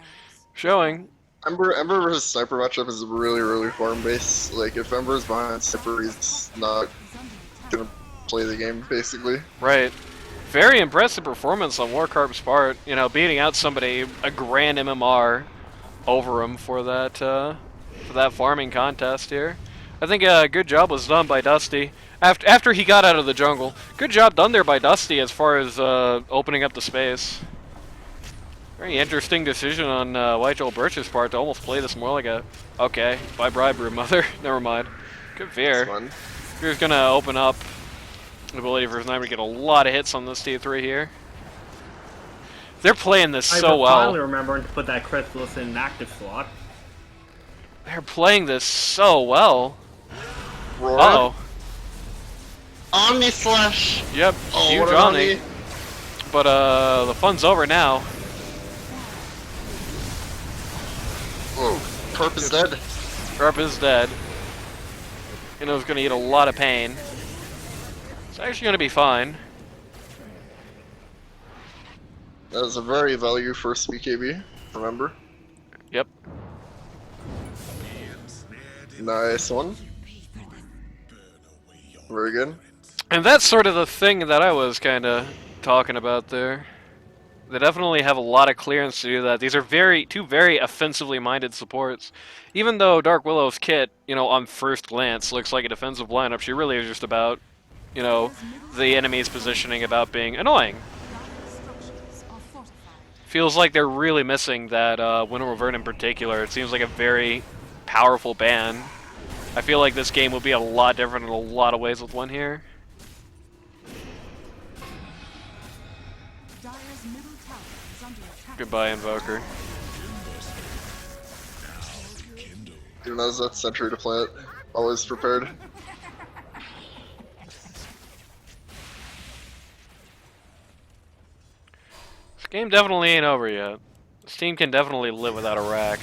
showing. Ember versus Sniper matchup is really farm based. Like if Ember's behind Sniper, he's not gonna play the game basically. Right. Very impressive performance on Warcarp's part. You know, beating out somebody, a grand MMR over him for that farming contest here. I think a good job was done by Dusty after he got out of the jungle. Good job done there by Dusty as far as opening up the space. Very interesting decision on White Joel Birch's part to almost play this more like a... Okay, bye bribe room mother. Never mind. Good Veer. Veer's gonna open up the ability for Sniper to get a lot of hits on this T3 here. They're playing this so well. finally remembering to put that Crystallis in an active slot. They're playing this so well. Roar. Uh-oh. Omni Slash! Yep, Oh, huge what an Omni. Omni. But the fun's over now. Whoa, Perp is dead. Sharp is dead. You know, it's gonna eat a lot of pain. It's actually gonna be fine. That is a very value first BKB, remember? Yep. Nice one. Very good. And that's sort of the thing that I was kind of talking about there. They definitely have a lot of clearance to do that. These are two very offensively minded supports. Even though Dark Willow's kit, you know, on first glance looks like a defensive lineup, she really is just about, you know, the enemy's positioning about being annoying. Structures are fortified. Feels like they're really missing that Winter Wyvern in particular. It seems like a very powerful ban. I feel like this game would be a lot different in a lot of ways with one here. Dire's middle tower is under attack. Goodbye, Invoker. Who knows that sentry to plant? Always prepared. This game definitely ain't over yet. This team can definitely live without a rack.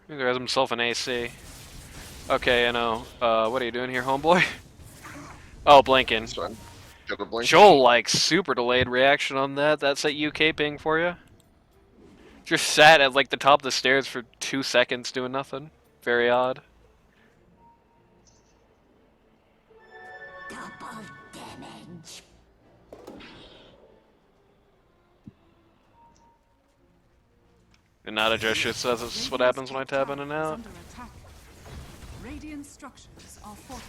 He has himself an AC. Okay, I know. What are you doing here, homeboy? Oh, blinking. It's fine. Got a blink. Joel, like, super delayed reaction on that. That's that UK ping for you. Just sat at, like, the top of the stairs for 2 seconds doing nothing. Very odd. Double damage. And not adjust shit says this is what happens when I tab in and out. Under attack. Radiant structures are fortified.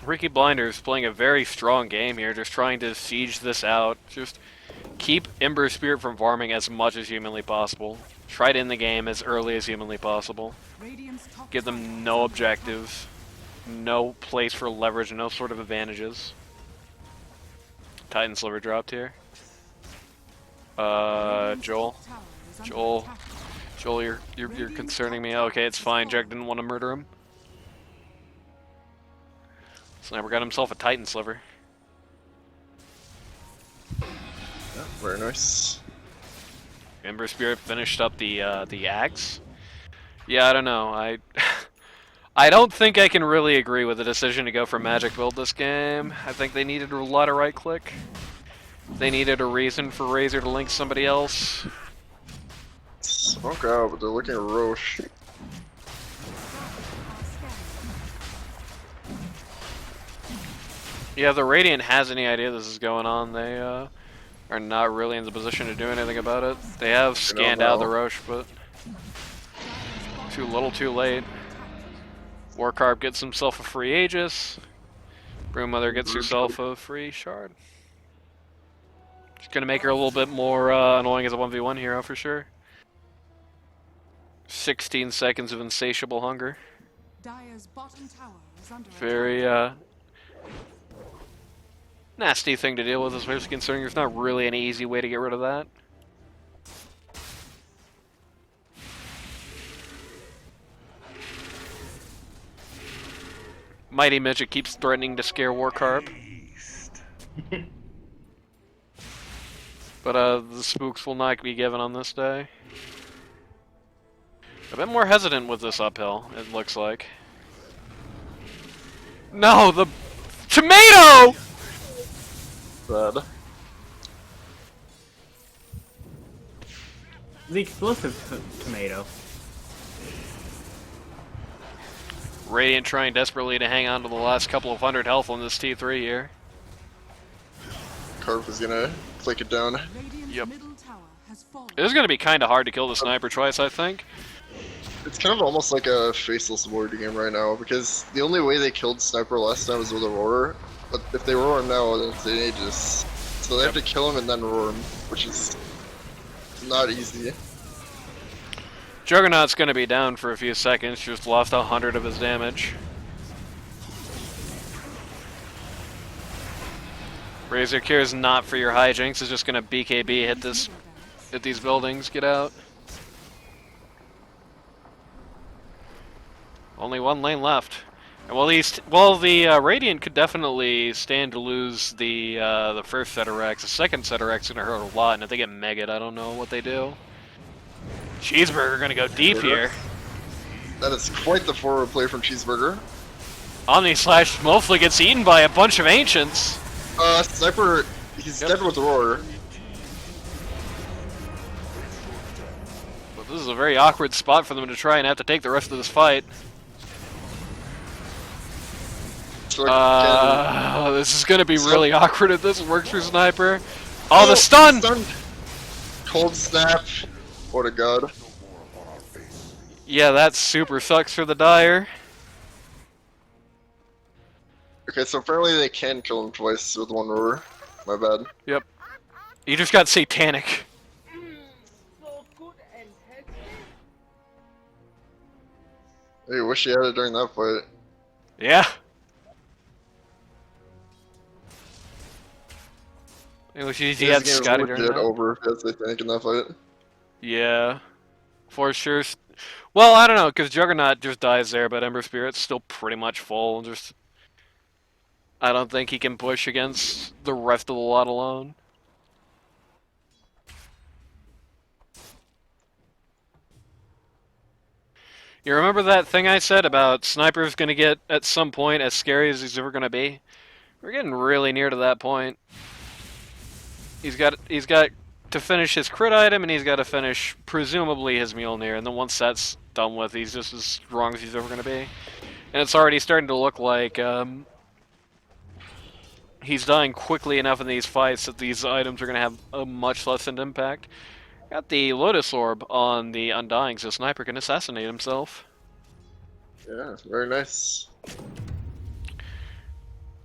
Riki Blinders playing a very strong game here, just trying to siege this out. Just keep Ember Spirit from farming as much as humanly possible. Try to end the game as early as humanly possible. Radiant's top Give them no objectives, no place for leverage, no sort of advantages. Titan Sliver dropped here. Joel. tower is under Joel. attack. Joel, you're concerning me. Okay, it's fine. Jack didn't want to murder him. Sniper got himself a Titan Sliver. Yeah, very nice. Ember Spirit finished up the axe. Yeah, I don't know. I don't think I can really agree with the decision to go for magic build this game. I think they needed a lot of right click. They needed a reason for Razor to link somebody else. Smoke out, but they're looking at Roche. Yeah, if the Radiant has any idea this is going on, they are not really in the position to do anything about it. They have scanned out the Roche, but too little too late. Warcarb gets himself a free Aegis. Broodmother gets herself a free Shard. It's gonna make her a little bit more annoying as a 1v1 hero for sure. 16 seconds of insatiable hunger. Dire's bottom tower is under Very nasty thing to deal with, especially considering there's not really any easy way to get rid of that. Mighty Midget keeps threatening to scare Warcarb. But the spooks will not be given on this day. A bit more hesitant with this uphill, it looks like. No, the tomato! Bad. The explosive tomato. Radiant trying desperately to hang on to the last couple of hundred health on this T3 here. Carp is gonna click it down. Radiant's Yep. middle tower has fallen. It is going to be kind of hard to kill the sniper twice, I think. It's kind of almost like a faceless warrior game right now, because the only way they killed Sniper last time was with a roar, but if they roar him now, then it's an Aegis. So they have to kill him and then roar him, which is not easy. Juggernaut's going to be down for a few seconds, just lost 100 of his damage. Razor cares not for your hijinks, is just going to BKB hit these buildings, get out. Only one lane left. And while the Radiant could definitely stand to lose the first set of Rex, the second set of Rex is going to hurt a lot, and if they get Megged, I don't know what they do. Cheeseburger going to go deep here. That is quite the forward play from Cheeseburger. Omni Slash mostly gets eaten by a bunch of Ancients. Sniper, he's dead with the roar. But this is a very awkward spot for them to try and have to take the rest of this fight. So This is going to be really awkward if this works for Sniper. Oh, the stun! Cold snap. What a god. Yeah, that super sucks for the Dire. Okay, so apparently they can kill him twice with one roar. My bad. Yep. You just got satanic. Hey, wish he had it during that fight. Yeah. I wish he had This game Scotty was during legit that. over if he had Satanic in that fight. Yeah. For sure. Well, I don't know, because Juggernaut just dies there, but Ember Spirit's still pretty much full. Just, I don't think he can push against the rest of the lot alone. You remember that thing I said about Sniper's gonna get, at some point, as scary as he's ever gonna be? We're getting really near to that point. He's got to finish his crit item, and he's got to finish, presumably, his Mjolnir, and then once that's done with, he's just as strong as he's ever gonna be. And it's already starting to look like, he's dying quickly enough in these fights that these items are gonna have a much lessened impact. Got the Lotus Orb on the Undying, so Sniper can assassinate himself. Yeah, very nice.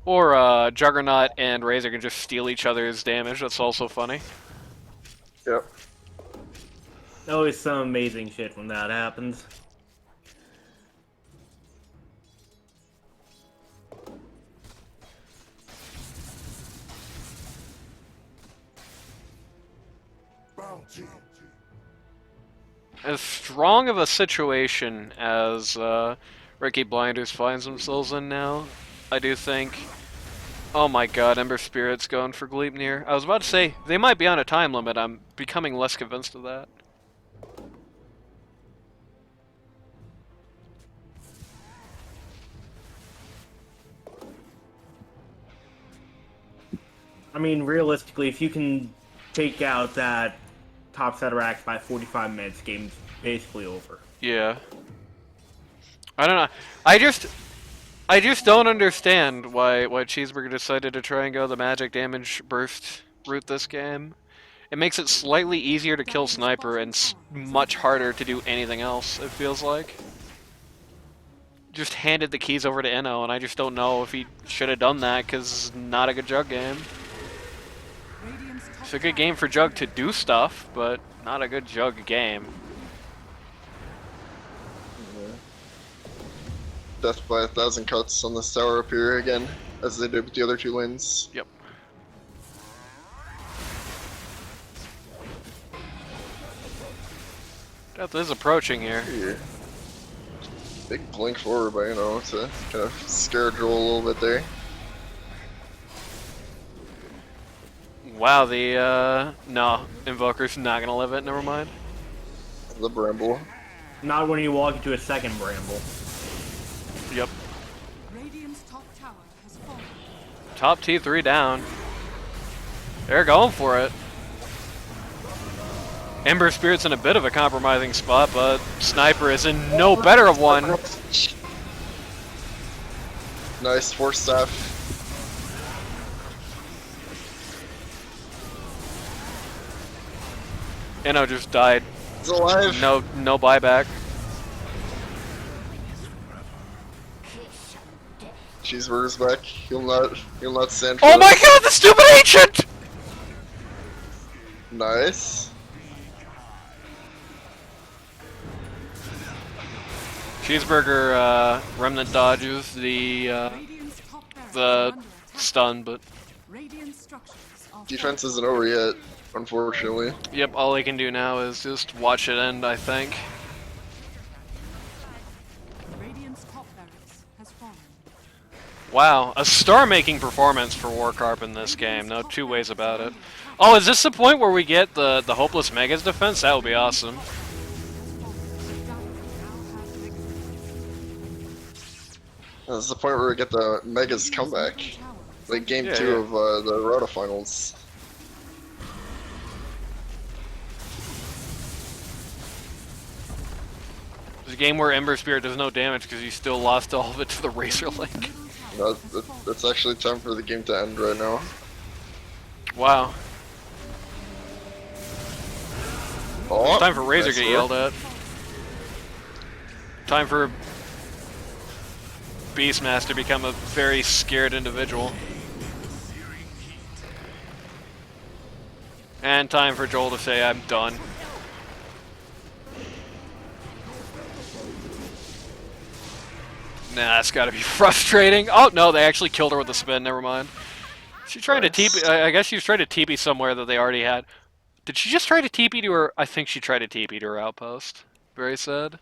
Or Juggernaut and Razor can just steal each other's damage, that's also funny. Yep. Always some amazing shit when that happens. Bounty. As strong of a situation as Riki Blinders finds themselves in now, I do think... Oh my god, Ember Spirit's going for Gleipnir. I was about to say, they might be on a time limit, I'm becoming less convinced of that. I mean, realistically, if you can take out that top set of racks by 45 minutes, game's basically over. Yeah. I don't know. I just don't understand why Cheeseburger decided to try and go the magic damage burst route this game. It makes it slightly easier to kill Sniper and much harder to do anything else, it feels like. Just handed the keys over to Inno, and I just don't know if he should have done that, because it's not a good Jug game. It's a good game for Jug to do stuff, but not a good Jug game. Death by 1,000 cuts on this tower up here again, as they did with the other 2 lanes. Yep. Death is approaching here. Big blink forward by, to kind of scare Joel a little bit there. Wow, no, Invoker's not gonna live it, never mind. The Bramble. Not when you walk into a second Bramble. Yep. Radiant's top tower has fallen. Top T3 down. They're going for it. Ember Spirit's in a bit of a compromising spot, but Sniper is in no better of one. Nice, Force Staff. Inno just died. He's alive! No buyback. Cheeseburger's back. He'll not stand for Oh my this. god, the stupid ancient! Nice. Cheeseburger remnant dodges the Radiant's top barracks are under attack. stun, but Radiant structures are Defense isn't over yet, unfortunately. yep, all he can do now is just watch it end, I think. falling. Radiant's top barracks has fallen. Wow, a star-making performance for Warcarp in this game, no two ways about it. Oh, is this the point where we get the Hopeless Megas defense? That would be awesome. This is the point where we get the Megas comeback. Like game Yeah, 2 yeah. of the Rota finals. It's a game where Ember Spirit does no damage because you still lost all of it to the Razor Link. That's actually time for the game to end right now. Wow. Oh, Time for Razor nice to get work. yelled at. Time for Beastmaster to become a very scared individual. And time for Joel to say, I'm done. Nah, that's gotta be frustrating. Oh, no, they actually killed her with a spin, never mind. She tried to TP, I guess she was trying to TP somewhere that they already had. Did she just try to TP to her? I think she tried to TP to her outpost. Very sad.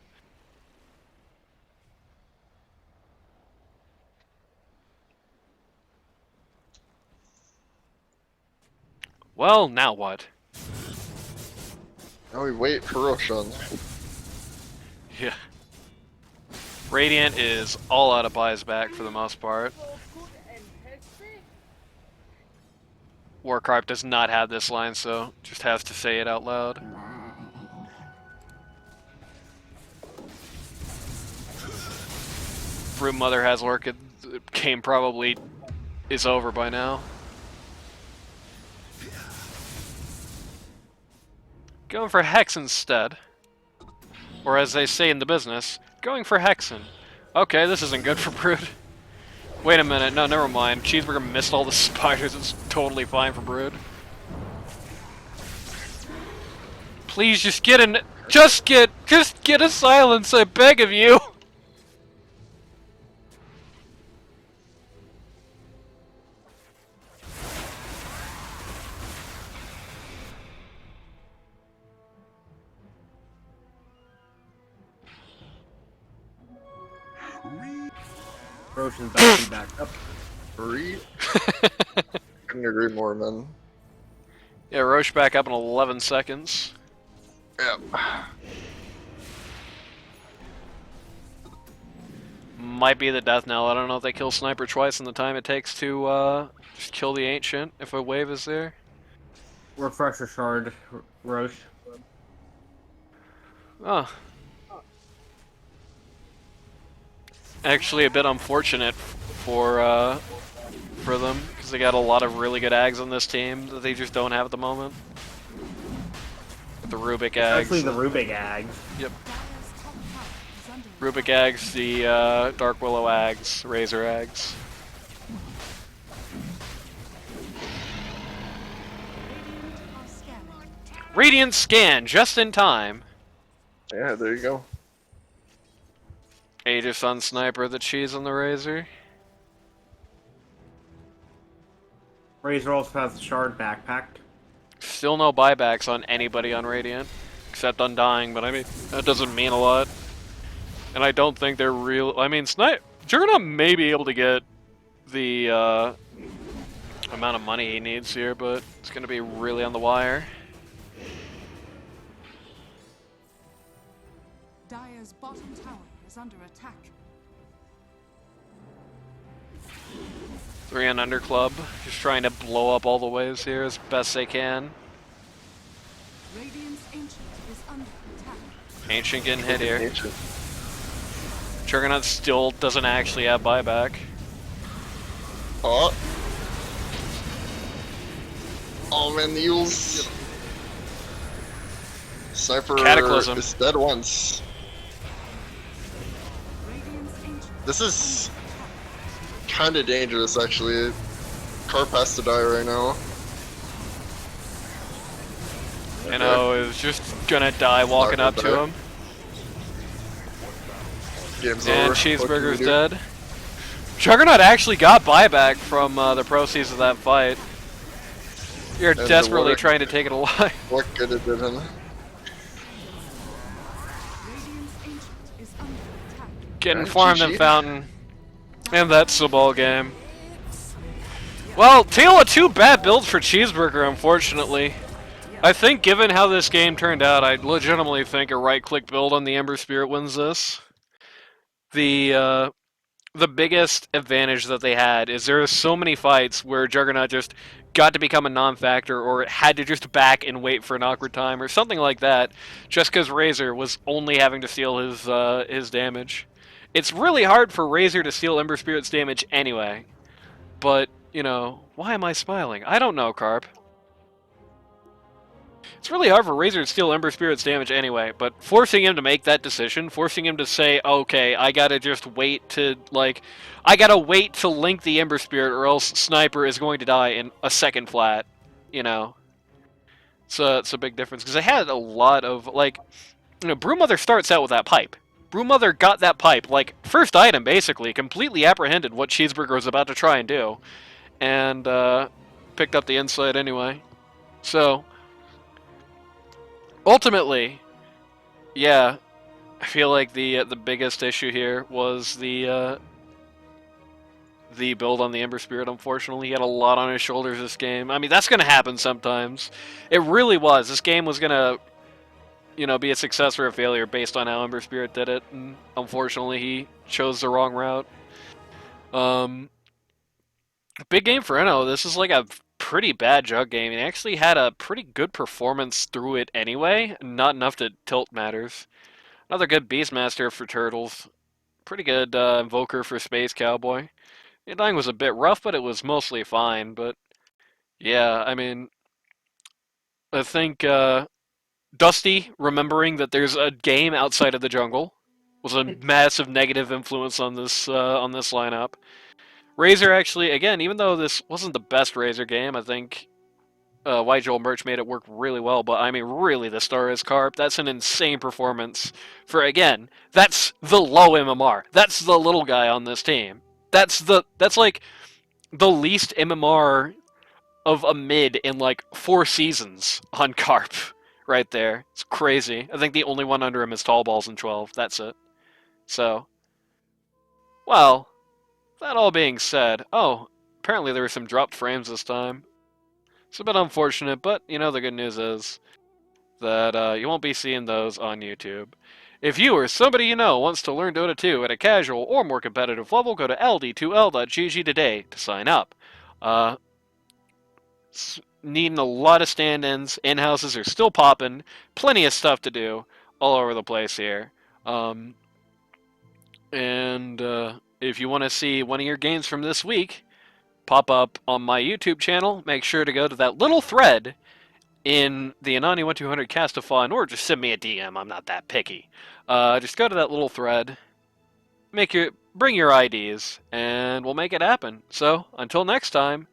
Well, now what? Now we wait for Roshan. Yeah. Radiant is all out of buys back for the most part. Warcarp does not have this line, so just has to say it out loud. Broom Mother has Orchid. The game probably is over by now. Going for Hex instead. Or as they say in the business, going for Hexen. Okay, this isn't good for Brood. Wait a minute, no, never mind. Cheeseburger missed all the spiders, it's totally fine for Brood. Please just get an... Just get a silence, I beg of you! Roshan's about to be back up. Couldn't agree more, man. Yeah, Roche back up in 11 seconds. Yep. might be the death knell. I don't know if they kill Sniper twice in the time it takes to just kill the Ancient if a wave is there. Refresher shard, Roche. Oh. Actually a bit unfortunate for them, because they got a lot of really good Ags on this team that they just don't have at the moment. The Rubik Ags. Especially the Rubik Ags. Yep. Dire's top tower is under Rubik Ags, the Dark Willow Ags, Razor Ags. Radiant are scanning. Radiant Scan, just in time. Yeah, there you go. Aegis on Sniper, the cheese on the Razor. Razor also has the shard backpacked. Still no buybacks on anybody on Radiant, except Undying, but I mean, that doesn't mean a lot. And I don't think they're real. I mean, Juggernaut may be able to get the amount of money he needs here, but it's going to be really on the wire. Dire's bottom tower is under attack. 3 and under club, just trying to blow up all the waves here as best they can. Radiant's ancient is under attack. Ancient getting hit here. Ancient. Juggernaut still doesn't actually have buyback. Oh. Oh man, the Eels. Sniper Cataclysm. is dead once. Radiant's ancient This is kind of dangerous, actually. Carp has to die right now. You know, is just gonna die walking up to him. Game's And over. Cheeseburger's What can we do? dead. Juggernaut actually got buyback from the proceeds of that fight. You're the desperately water- trying to take it alive. What good it did him? Radiant's ancient is under attack. Getting Alright, farmed in GG. Fountain. And that's the ball game. Well, tale of two bad builds for Cheeseburger, unfortunately. I think given how this game turned out, I legitimately think a right-click build on the Ember Spirit wins this. The biggest advantage that they had is there are so many fights where Juggernaut just got to become a non-factor or had to just back and wait for an awkward time or something like that, just because Razor was only having to steal his damage. It's really hard for Razor to steal Ember Spirit's damage anyway, but, you know, why am I smiling? I don't know, Carp. It's really hard for Razor to steal Ember Spirit's damage anyway, but forcing him to make that decision, forcing him to say, okay, I gotta just wait to, like, I gotta wait to link the Ember Spirit or else Sniper is going to die in a second flat, you know. So it's a big difference, because I had a lot of, like, you know, Brewmother starts out with that pipe. Brewmother got that pipe, like, first item, basically, completely apprehended what Cheeseburger was about to try and do, and picked up the insight anyway. So, ultimately, yeah, I feel like the biggest issue here was the build on the Ember Spirit. Unfortunately, he had a lot on his shoulders this game. I mean, that's going to happen sometimes. It really was. This game was going to, you know, be a success or a failure based on how Ember Spirit did it, and unfortunately, he chose the wrong route. Big game for Eno. This is like a pretty bad jug game. He actually had a pretty good performance through it anyway, not enough to tilt matters. Another good Beastmaster for Turtles. Pretty good Invoker for Space Cowboy. The dying was a bit rough, but it was mostly fine. But yeah, I mean, I think Dusty remembering that there's a game outside of the jungle was a massive negative influence on this lineup. Razor actually, again, even though this wasn't the best Razor game, I think White Joel Merch made it work really well. But I mean, really, the star is Carp. That's an insane performance for, again, that's the low MMR. That's the little guy on this team. That's like the least MMR of a mid in like 4 seasons on Carp right there. It's crazy. I think the only one under him is Tall Balls in 12. That's it. So, well, that all being said, oh, apparently there were some dropped frames this time. It's a bit unfortunate, but, you know, the good news is that you won't be seeing those on YouTube. If you or somebody you know wants to learn Dota 2 at a casual or more competitive level, go to ld2l.gg today to sign up. Needing a lot of stand-ins. In-houses are still popping. Plenty of stuff to do all over the place here. And if you want to see one of your games from this week pop up on my YouTube channel, make sure to go to that little thread in the Anani1200 Castathon, or just send me a DM. I'm not that picky. Just go to that little thread, bring your IDs, and we'll make it happen. So, until next time,